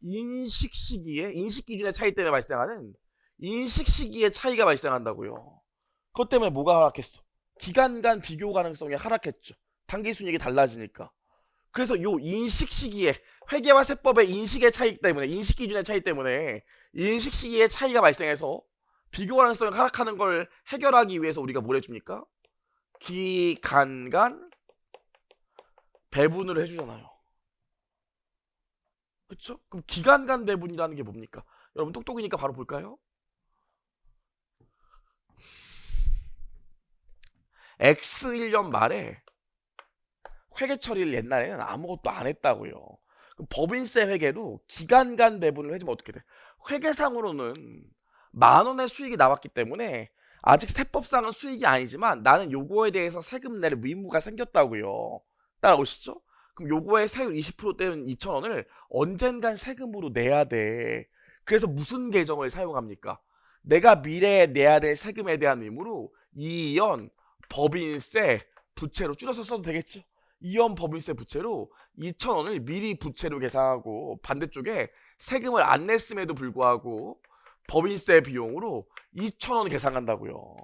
인식 시기에, 인식 기준의 차이 때문에 발생하는 인식 시기의 차이가 발생한다고요. 그것 때문에 뭐가 하락했어? 기간 간 비교 가능성이 하락했죠. 단기순이익이 달라지니까. 그래서 요 인식 시기에 회계와 세법의 인식의 차이 때문에, 인식 기준의 차이 때문에 인식 시기의 차이가 발생해서 비교 가능성이 하락하는 걸 해결하기 위해서 우리가 뭘 해줍니까? 기간 간 배분을 해주잖아요. 그쵸? 그럼 기간 간 배분이라는 게 뭡니까? 여러분 똑똑이니까 바로 볼까요? X1년 말에 회계 처리를 옛날에는 아무것도 안 했다고요. 그럼 법인세 회계로 기간 간 배분을 해주면 어떻게 돼? 회계상으로는 10,000원의 수익이 나왔기 때문에 아직 세법상은 수익이 아니지만 나는 요거에 대해서 세금 낼 의무가 생겼다고요. 따라오시죠? 그럼 요거의 세율 20%대는 2,000원을 언젠간 세금으로 내야 돼. 그래서 무슨 계정을 사용합니까? 내가 미래에 내야 될 세금에 대한 의무로 이연 법인세 부채로 줄여서 써도 되겠죠? 이연 법인세 부채로 2,000원을 미리 부채로 계산하고 반대쪽에 세금을 안 냈음에도 불구하고 법인세 비용으로 2,000원 계산한다고요.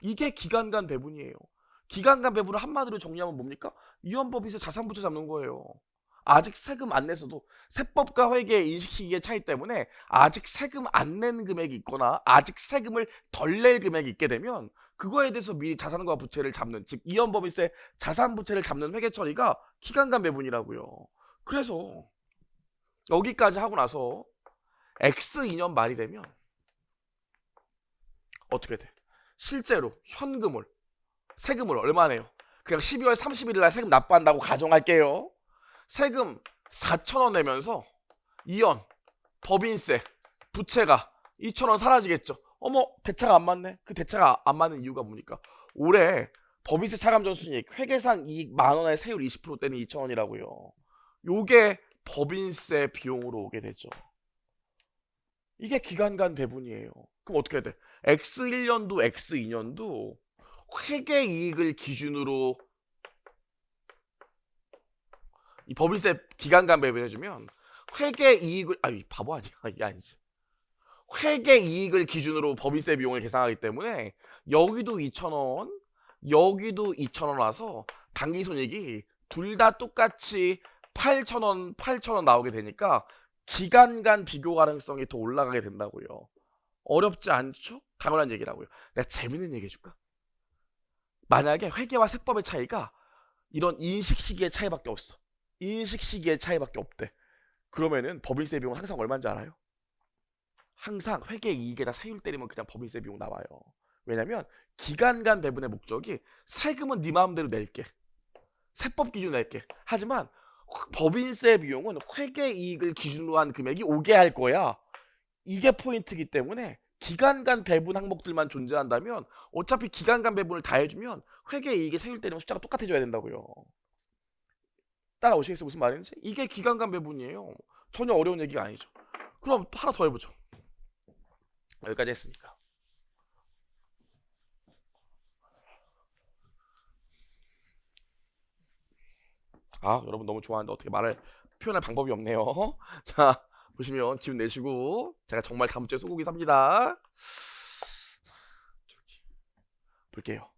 이게 기간 간 배분이에요. 기간 간 배분을 한마디로 정리하면 뭡니까? 이연 법인세 자산부채 잡는 거예요. 아직 세금 안 냈어도 세법과 회계의 인식 시기의 차이 때문에 아직 세금 안 낸 금액이 있거나 아직 세금을 덜 낼 금액이 있게 되면 그거에 대해서 미리 자산과 부채를 잡는, 즉 이연법인세 자산부채를 잡는 회계 처리가 기간간 배분이라고요. 그래서 여기까지 하고 나서 X2년 말이 되면 어떻게 돼? 실제로 현금을, 세금을 얼마 내요? 그냥 12월 31일 날 세금 납부한다고 가정할게요. 세금 4,000원 내면서 이연 법인세 부채가 2,000원 사라지겠죠. 어머, 대차가 안 맞네. 그 대차가 안 맞는 이유가 뭡니까? 올해 법인세 차감전순이익 회계상 이익 10,000원의 세율 20%대는 2,000원이라고요. 요게 법인세 비용으로 오게 되죠. 이게 기간간 배분이에요. 그럼 어떻게 돼? X1년도 X2년도 회계이익을 기준으로 이 법인세 기간간 배분해주면 회계이익을, 아이 바보 아니야. 이게 아니지. 회계이익을 기준으로 법인세 비용을 계산하기 때문에 여기도 2,000원, 여기도 2,000원 와서 당기손익이 둘 다 똑같이 8,000원 나오게 되니까 기간 간 비교 가능성이 더 올라가게 된다고요. 어렵지 않죠? 당연한 얘기라고요. 내가 재밌는 얘기 해줄까? 만약에 회계와 세법의 차이가 이런 인식 시기의 차이밖에 없어. 인식 시기의 차이밖에 없대. 그러면은 법인세 비용은 항상 얼마인지 알아요? 항상 회계 이익에다 세율 때리면 그냥 법인세 비용 나와요. 왜냐면 기간 간 배분의 목적이 세금은 네 마음대로 낼게. 세법 기준 낼게. 하지만 법인세 비용은 회계 이익을 기준으로 한 금액이 오게 할 거야. 이게 포인트이기 때문에 기간 간 배분 항목들만 존재한다면 어차피 기간 간 배분을 다 해주면 회계 이익의 세율 때리면 숫자가 똑같아져야 된다고요. 따라오시겠어요? 무슨 말인지? 이게 기간 간 배분이에요. 전혀 어려운 얘기가 아니죠. 그럼 하나 더 해보죠. 여기까지 했으니까. 아, 여러분 너무 좋아하는데 어떻게 말을 표현할 방법이 없네요. 자, 보시면 기운 내시고 제가 정말 다음 주에 소고기 삽니다. 볼게요.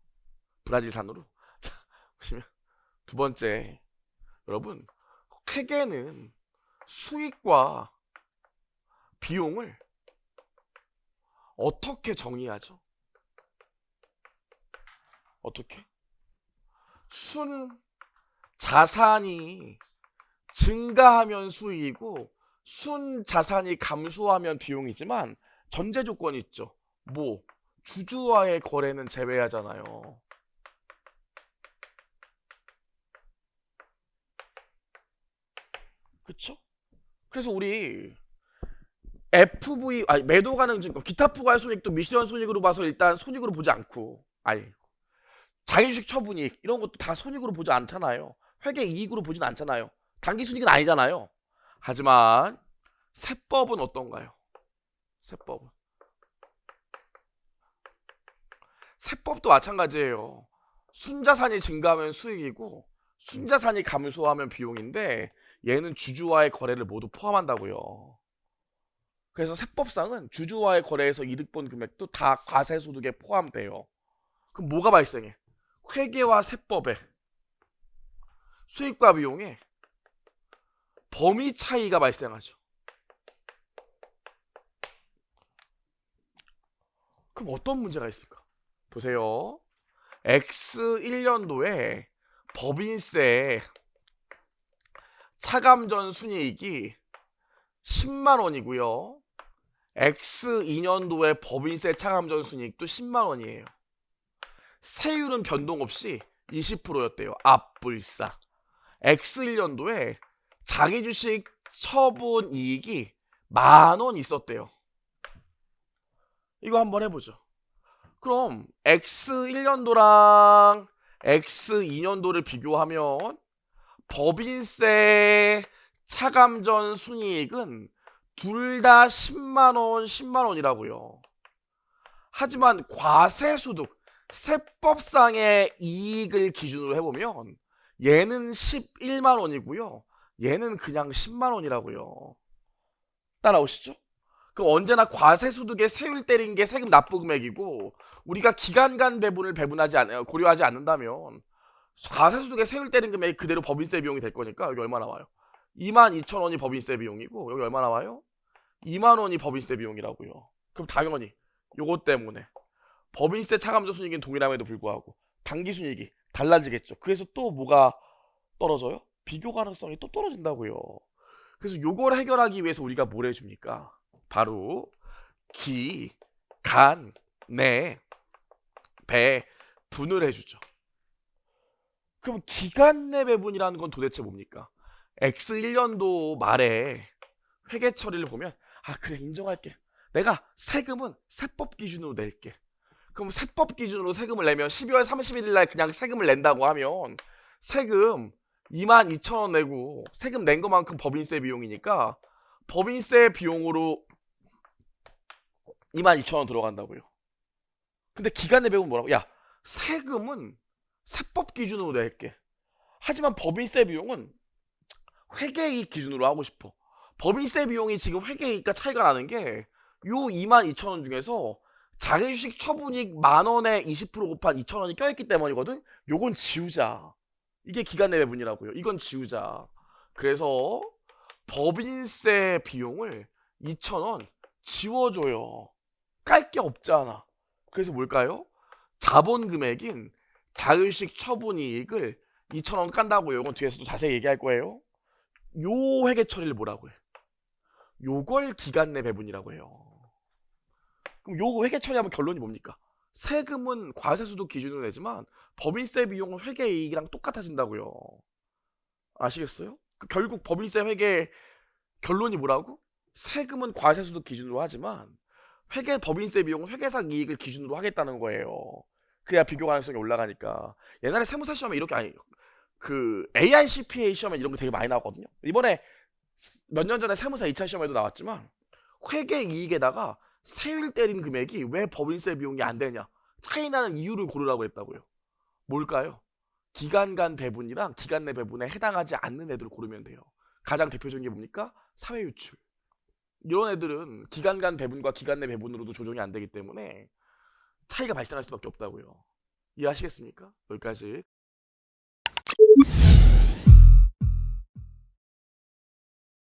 브라질산으로. 자, 보시면 두 번째, 여러분 회계는 수익과 비용을 어떻게 정의하죠? 어떻게? 순 자산이 증가하면 수익이고 순 자산이 감소하면 비용이지만 전제 조건이 있죠. 뭐 주주와의 거래는 제외하잖아요. 그쵸? 그래서 우리 FV, 아니 매도 가능 증권, 기타 부가의 손익도 미션 손익으로 봐서 일단 손익으로 보지 않고, 아니 자기주식 처분이익 이런 것도 다 손익으로 보지 않잖아요. 회계 이익으로 보진 않잖아요. 단기 순익은 아니잖아요. 하지만 세법은 어떤가요? 세법도 마찬가지예요. 순자산이 증가하면 수익이고 순자산이 감소하면 비용인데 얘는 주주와의 거래를 모두 포함한다고요. 그래서 세법상은 주주와의 거래에서 이득 본 금액도 다 과세소득에 포함돼요. 그럼 뭐가 발생해? 회계와 세법의 수익과 비용에 범위 차이가 발생하죠. 그럼 어떤 문제가 있을까? 보세요. X1년도에 법인세 차감전 순이익이 10만 원이고요. X2년도에 법인세 차감전 순이익도 10만 원이에요. 세율은 변동 없이 20%였대요. 앞불사. X1년도에 자기주식 처분 이익이 10,000원 있었대요. 이거 한번 해보죠. 그럼 X1년도랑 X2년도를 비교하면 법인세 차감전 순이익은 둘 다 10만원, 10만원이라고요. 하지만 과세소득, 세법상의 이익을 기준으로 해보면 얘는 11만원이고요. 얘는 그냥 10만원이라고요. 따라오시죠? 그럼 언제나 과세소득에 세율 때린 게 세금 납부 금액이고 우리가 기간 간 배분을 고려하지 않는다면 과세소득에 세율 때린 금액이 그대로 법인세 비용이 될 거니까 여기 얼마 나와요? 22,000원이 법인세 비용이고 여기 얼마 나와요? 2만원이 법인세 비용이라고요. 그럼 당연히 요것 때문에 법인세 차감전 순이익은 동일함에도 불구하고 당기순이익이 달라지겠죠. 그래서 또 뭐가 떨어져요? 비교 가능성이 또 떨어진다고요. 그래서 요걸 해결하기 위해서 우리가 뭘 해줍니까? 바로 기, 간, 내, 배, 분을 해주죠. 그럼 기간 내 배분이라는 건 도대체 뭡니까? X1년도 말에 회계 처리를 보면 그래 인정할게. 내가 세금은 세법 기준으로 낼게. 그럼 세법 기준으로 세금을 내면 12월 31일 날 그냥 세금을 낸다고 하면 세금 22,000원 내고 세금 낸 것만큼 법인세 비용이니까 법인세 비용으로 22,000원 들어간다고요. 근데 기간 내 배분은 뭐라고? 야, 세금은 세법 기준으로 낼게. 하지만 법인세 비용은 회계이익 기준으로 하고 싶어. 법인세 비용이 지금 회계이익과 차이가 나는 게 요 22,000원 중에서 자기주식 처분이익 10,000원에 20% 곱한 2,000원이 껴있기 때문이거든. 요건 지우자. 이게 기간 내 배분이라고요. 이건 지우자. 그래서 법인세 비용을 2,000원 지워줘요. 깔 게 없잖아. 그래서 뭘까요? 자본 금액인 자유식 처분이익을 2,000원 깐다고요. 이건 뒤에서도 자세히 얘기할 거예요. 요 회계 처리를 뭐라고 해? 요걸 기간 내 배분이라고 해요. 그럼 요 회계 처리하면 결론이 뭡니까? 세금은 과세소득 기준으로 내지만 법인세 비용은 회계이익이랑 똑같아진다고요. 아시겠어요? 결국 법인세 회계 결론이 뭐라고? 세금은 과세소득 기준으로 하지만 법인세 비용은 회계상 이익을 기준으로 하겠다는 거예요. 그래야 비교 가능성이 올라가니까. 옛날에 세무사 시험에 이렇게 AICPA 시험에 이런 거 되게 많이 나왔거든요. 이번에 몇 년 전에 세무사 2차 시험에도 나왔지만 회계 이익에다가 세율 때린 금액이 왜 법인세 비용이 안 되냐 차이 나는 이유를 고르라고 했다고요. 뭘까요? 기간 간 배분이랑 기간 내 배분에 해당하지 않는 애들을 고르면 돼요. 가장 대표적인 게 뭡니까? 사회유출. 이런 애들은 기간 간 배분과 기간 내 배분으로도 조정이 안 되기 때문에 차이가 발생할 수밖에 없다고요. 이해하시겠습니까? 여기까지.